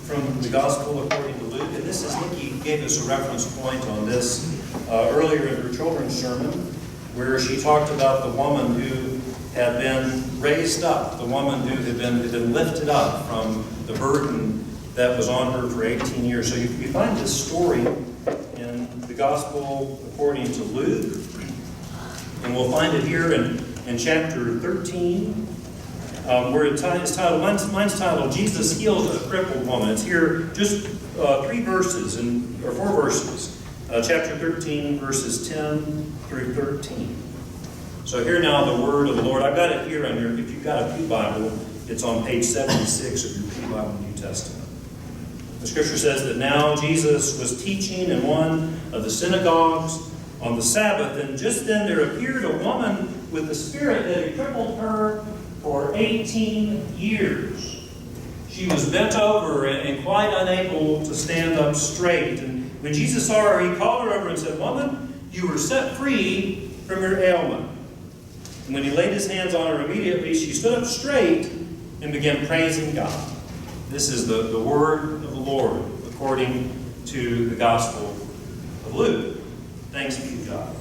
from the Gospel according to Luke, and this is, Nikki gave us a reference point on this earlier in her children's sermon, where she talked about the woman who had been raised up, the woman who had been lifted up from the burden that was on her for 18 years. So you find this story in the Gospel according to Luke, and we'll find it here in chapter 13, where it's titled, mine's titled, Jesus Heals a Crippled Woman. It's here just 4 verses. Chapter 13, verses 10 through 13. So hear now the word of the Lord. I've got it here on your, if you've got a Pew Bible, it's on page 76 of your Pew Bible New Testament. The scripture says that now Jesus was teaching in one of the synagogues on the Sabbath, and just then there appeared a woman with a spirit that had crippled her for 18 years. She was bent over and quite unable to stand up straight. And when Jesus saw her, he called her over and said, "Woman, you were set free from your ailment." And when he laid his hands on her, immediately she stood up straight and began praising God. This is the word of the Lord according to the Gospel of Luke. Thanks be to God.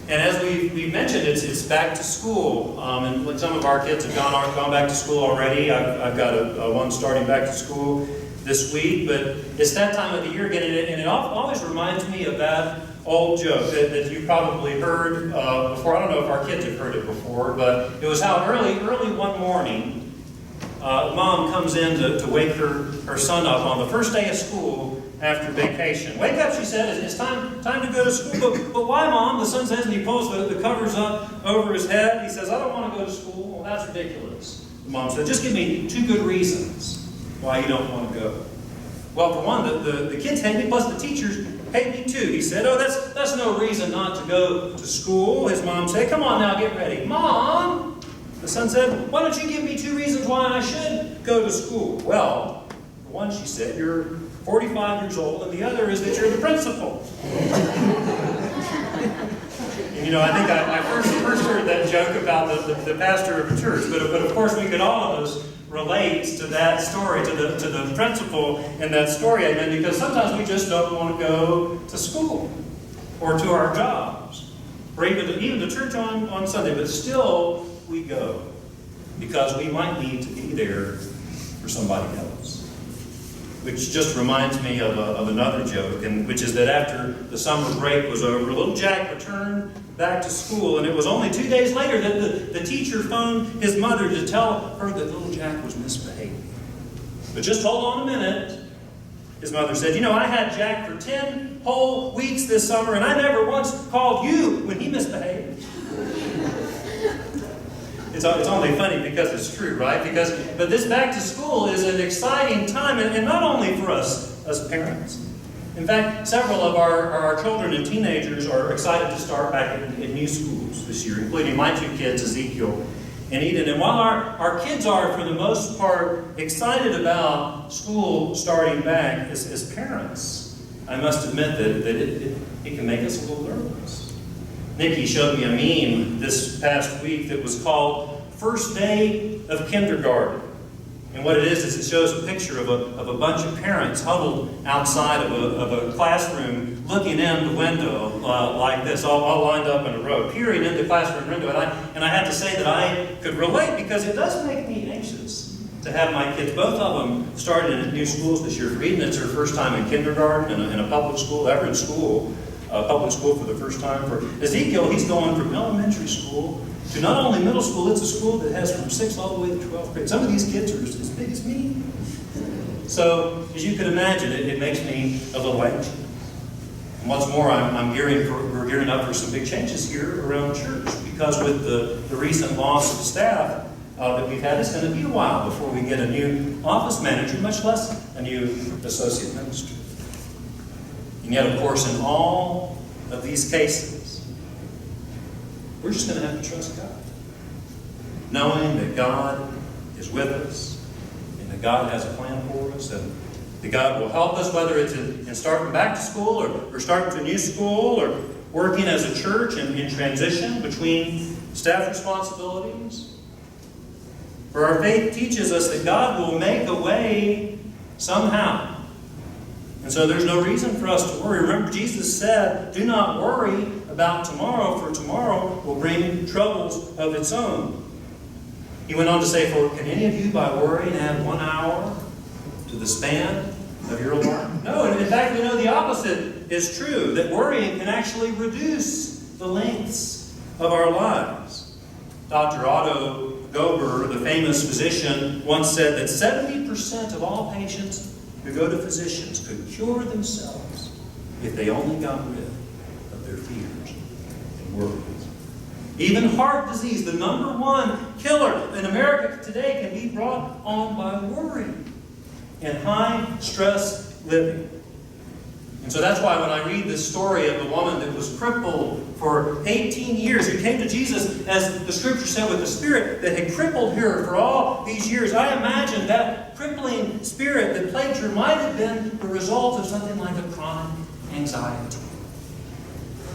And as we mentioned, it's back to school, and some of our kids have gone back to school already. I've got a one starting back to school this week, but it's that time of the year again, and it always reminds me of that old joke that you probably heard before. I don't know if our kids have heard it before, but it was how early one morning, mom comes in to wake her son up on the first day of school after vacation. "Wake up," she said, "it's time to go to school." But why, Mom?" The son says, and he pulls the covers up over his head. He says, "I don't want to go to school." "Well, that's ridiculous." The mom said, "Just give me 2 good reasons why you don't want to go." "Well, for one, the kids hate me, plus the teachers hate me too." He said, "Oh, that's no reason not to go to school." His mom said, "Come on now, get ready." "Mom," the son said, "why don't you give me 2 reasons why I should go to school?" "Well, for one," she said, "you're 45 years old, and the other is that you're the principal." And I think I first heard that joke about the pastor of a church, but of course we could all of us relate to that story, to the principal in that story, amen, because sometimes we just don't want to go to school or to our jobs or even to church on Sunday, but still we go because we might need to be there for somebody else. which just reminds me of another joke, and which is that after the summer break was over, little Jack returned back to school, and it was only 2 days later that the teacher phoned his mother to tell her that little Jack was misbehaving. But just hold on a minute. His mother said, I had Jack for 10 whole weeks this summer, and I never once called you when he misbehaved. It's only funny because it's true, right? But this back to school is an exciting time, and not only for us as parents. In fact, several of our children and teenagers are excited to start back in new schools this year, including my two kids, Ezekiel and Eden. And while our kids are, for the most part, excited about school starting back, as parents, I must admit that it can make us a little nervous. Nikki showed me a meme this past week that was called First Day of Kindergarten. And what it is it shows a picture of a bunch of parents huddled outside of a classroom looking in the window like this, all lined up in a row, peering in the classroom window. And I have to say that I could relate, because it does make me anxious to have my kids, both of them, started in new schools this year. For Eden, it's her first time in kindergarten in a public school, ever in school. Public school for the first time. For Ezekiel, he's going from elementary school to not only middle school, it's a school that has from 6th all the way to 12th grade. Some of these kids are as big as me. So, as you can imagine, it makes me a little anxious. And what's more, we're gearing up for some big changes here around church, because with the recent loss of staff that we've had, it's going to be a while before we get a new office manager, much less a new associate minister. And yet, of course, in all of these cases, we're just going to have to trust God, knowing that God is with us, and that God has a plan for us, and that God will help us, whether it's in starting back to school, or starting to a new school, or working as a church in transition between staff responsibilities. For our faith teaches us that God will make a way somehow. And so there's no reason for us to worry. Remember, Jesus said, do not worry about tomorrow, for tomorrow will bring troubles of its own. He went on to say, for can any of you by worrying add 1 hour to the span of your life? No, and in fact, we know the opposite is true, that worrying can actually reduce the lengths of our lives. Dr. Otto Gober, the famous physician, once said that 70% of all patients who go to physicians could cure themselves if they only got rid of their fears and worries. Even heart disease, the number one killer in America today, can be brought on by worry and high-stress living. And so that's why when I read this story of the woman that was crippled for 18 years, who came to Jesus, as the Scripture said, with the spirit that had crippled her for all these years, I imagine that crippling spirit that plagued her might have been the result of something like a chronic anxiety.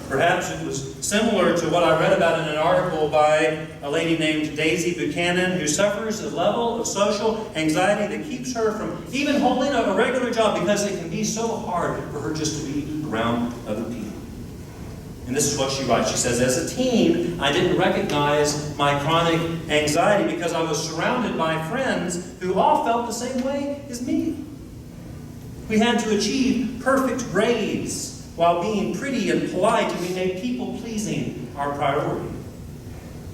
Perhaps it was similar to what I read about in an article by a lady named Daisy Buchanan, who suffers a level of social anxiety that keeps her from even holding a regular job, because it can be so hard for her just to be around other people. And this is what she writes. She says, as a teen, I didn't recognize my chronic anxiety because I was surrounded by friends who all felt the same way as me. We had to achieve perfect grades while being pretty and polite, and we made people-pleasing our priority.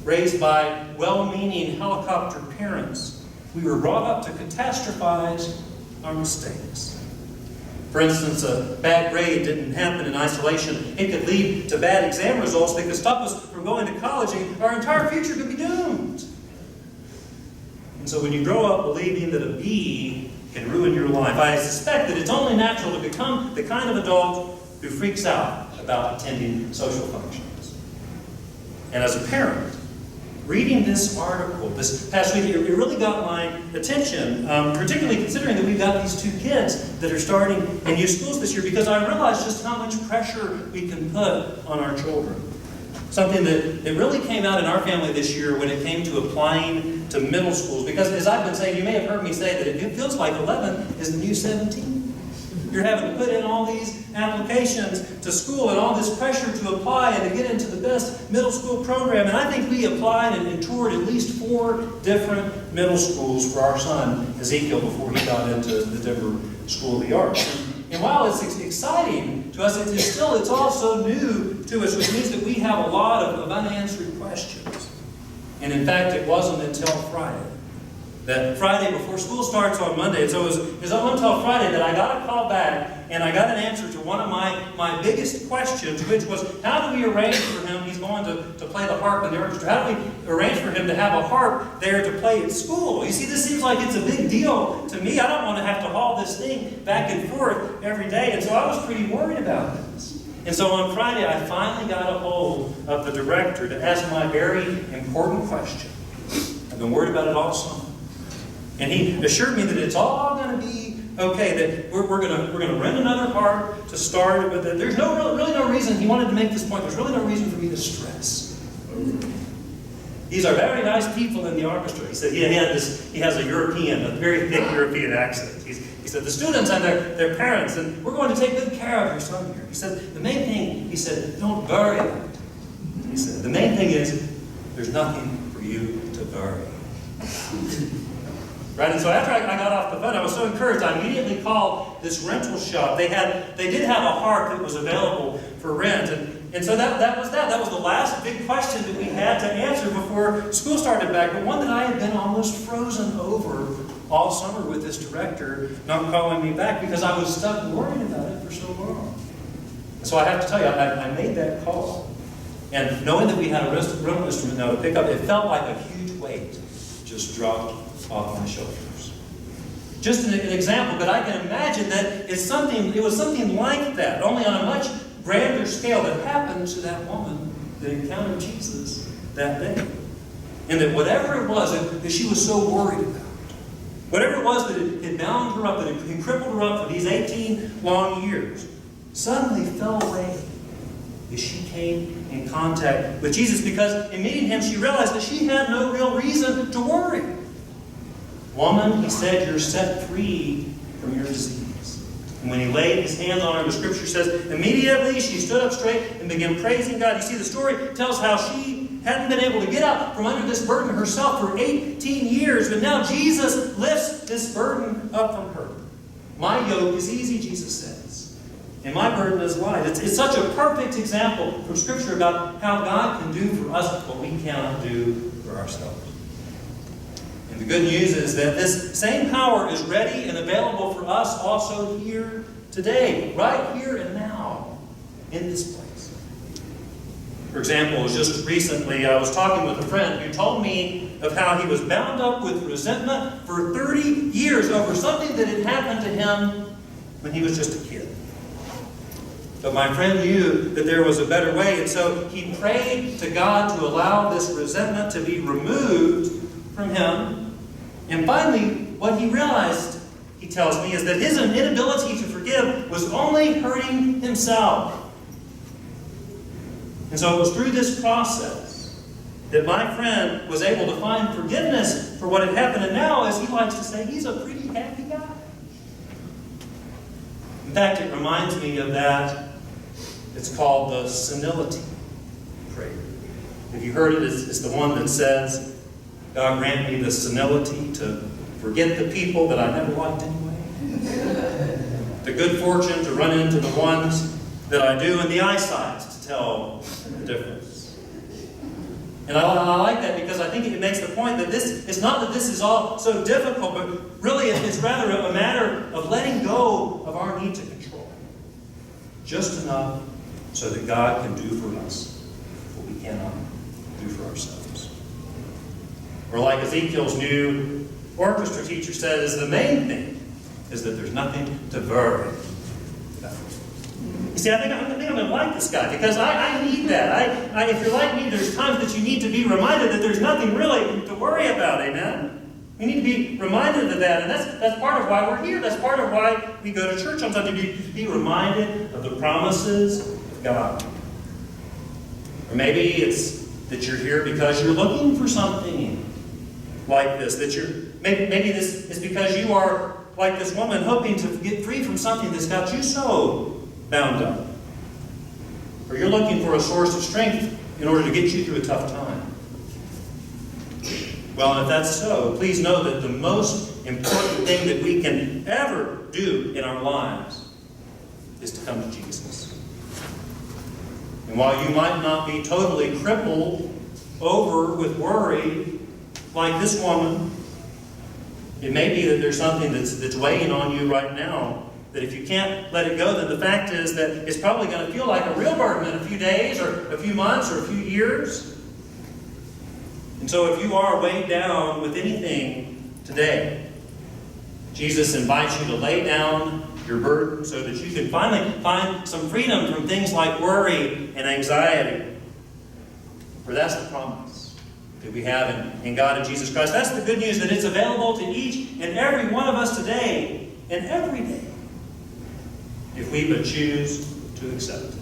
Raised by well-meaning helicopter parents, we were brought up to catastrophize our mistakes. For instance, a bad grade didn't happen in isolation. It could lead to bad exam results that could stop us from going to college, and our entire future could be doomed. And so when you grow up believing that a B can ruin your life, I suspect that it's only natural to become the kind of adult who freaks out about attending social functions. And as a parent, reading this article this past week, it really got my attention, particularly considering that we've got these two kids that are starting in new schools this year, because I realized just how much pressure we can put on our children. Something that really came out in our family this year when it came to applying to middle schools. Because as I've been saying, you may have heard me say that it feels like 11 is the new 17. You're having to put in all these applications to school and all this pressure to apply and to get into the best middle school program. And I think we applied and toured at least 4 different middle schools for our son, Ezekiel, before he got into the Denver School of the Arts. And while it's exciting to us, it's also new to us, which means that we have a lot of unanswered questions. And in fact, it wasn't until Friday, that Friday before school starts on Monday, so it was until Friday that I got a call back and I got an answer to one of my biggest questions, which was, how do we arrange for him? He's going to play the harp in the orchestra. How do we arrange for him to have a harp there to play at school? You see, this seems like it's a big deal to me. I don't want to have to haul this thing back and forth every day. And so I was pretty worried about this. And so on Friday, I finally got a hold of the director to ask my very important question. I've been worried about it all summer. And he assured me that it's all going to be okay, that we're going to rent another harp to start, but that there's really no reason. He wanted to make this point. There's really no reason for me to stress. These are very nice people in the orchestra. He said he has a very thick European accent. He said the students and their parents, and we're going to take good care of your son here. He said the main thing, he said, don't worry about it. He said the main thing is there's nothing for you to worry. Right, and so after I got off the phone, I was so encouraged. I immediately called this rental shop. They did have a harp that was available for rent, and so that was that. That was the last big question that we had to answer before school started back, but one that I had been almost frozen over all summer with this director not calling me back because I was stuck worrying about it for so long. And so I have to tell you, I made that call, and knowing that we had a rental instrument now to pick up, it felt like a huge weight just dropped off my shoulders. Just an example, but I can imagine that it was something like that, only on a much grander scale that happened to that woman that encountered Jesus that day. And that whatever it was that she was so worried about, whatever it was that had bound her up, that had crippled her up for these 18 long years, suddenly fell away as she came in contact with Jesus, because in meeting him she realized that she had no real reason to worry. Woman, he said, you're set free from your disease. And when he laid his hands on her, the scripture says, immediately she stood up straight and began praising God. You see, the story tells how she hadn't been able to get up from under this burden herself for 18 years, but now Jesus lifts this burden up from her. My yoke is easy, Jesus says, and my burden is light. It's such a perfect example from Scripture about how God can do for us what we cannot do for ourselves. And the good news is that this same power is ready and available for us also here today, right here and now, in this place. For example, just recently I was talking with a friend who told me of how he was bound up with resentment for 30 years over something that had happened to him when he was just a kid. But my friend knew that there was a better way, and so he prayed to God to allow this resentment to be removed from him. And finally, what he realized, he tells me, is that his inability to forgive was only hurting himself. And so it was through this process that my friend was able to find forgiveness for what had happened. And now, as he likes to say, he's a pretty happy guy. In fact, it reminds me of that. It's called the senility prayer. If you heard it, it's the one that says, God grant me the senility to forget the people that I never liked anyway. The good fortune to run into the ones that I do, and the eyesight to tell the difference. And I like that because I think it makes the point that it's not that this is all so difficult, but really it's rather a matter of letting go of our need to control. Just enough so that God can do for us what we cannot do for ourselves. Or like Ezekiel's new orchestra teacher says, the main thing is that there's nothing to worry about. You see, I think I'm going to like this guy because I need that. If you're like me, there's times that you need to be reminded that there's nothing really to worry about, amen? We need to be reminded of that, and that's part of why we're here. That's part of why we go to church sometimes, to be reminded of the promises of God. Or maybe it's that you're here because you're looking for something like this, that maybe this is because you are like this woman, hoping to get free from something that's got you so bound up. Or you're looking for a source of strength in order to get you through a tough time. Well, if that's so, please know that the most important thing that we can ever do in our lives is to come to Jesus. And while you might not be totally crippled over with worry like this woman, it may be that there's something that's weighing on you right now, that if you can't let it go, then the fact is that it's probably going to feel like a real burden in a few days or a few months or a few years. And so if you are weighed down with anything today, Jesus invites you to lay down your burden so that you can finally find some freedom from things like worry and anxiety. For that's the promise that we have in God and Jesus Christ. That's the good news, that it's available to each and every one of us today and every day, if we but choose to accept it.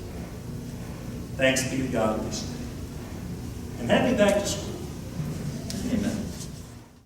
Thanks be to God this day. And happy back to school. Amen.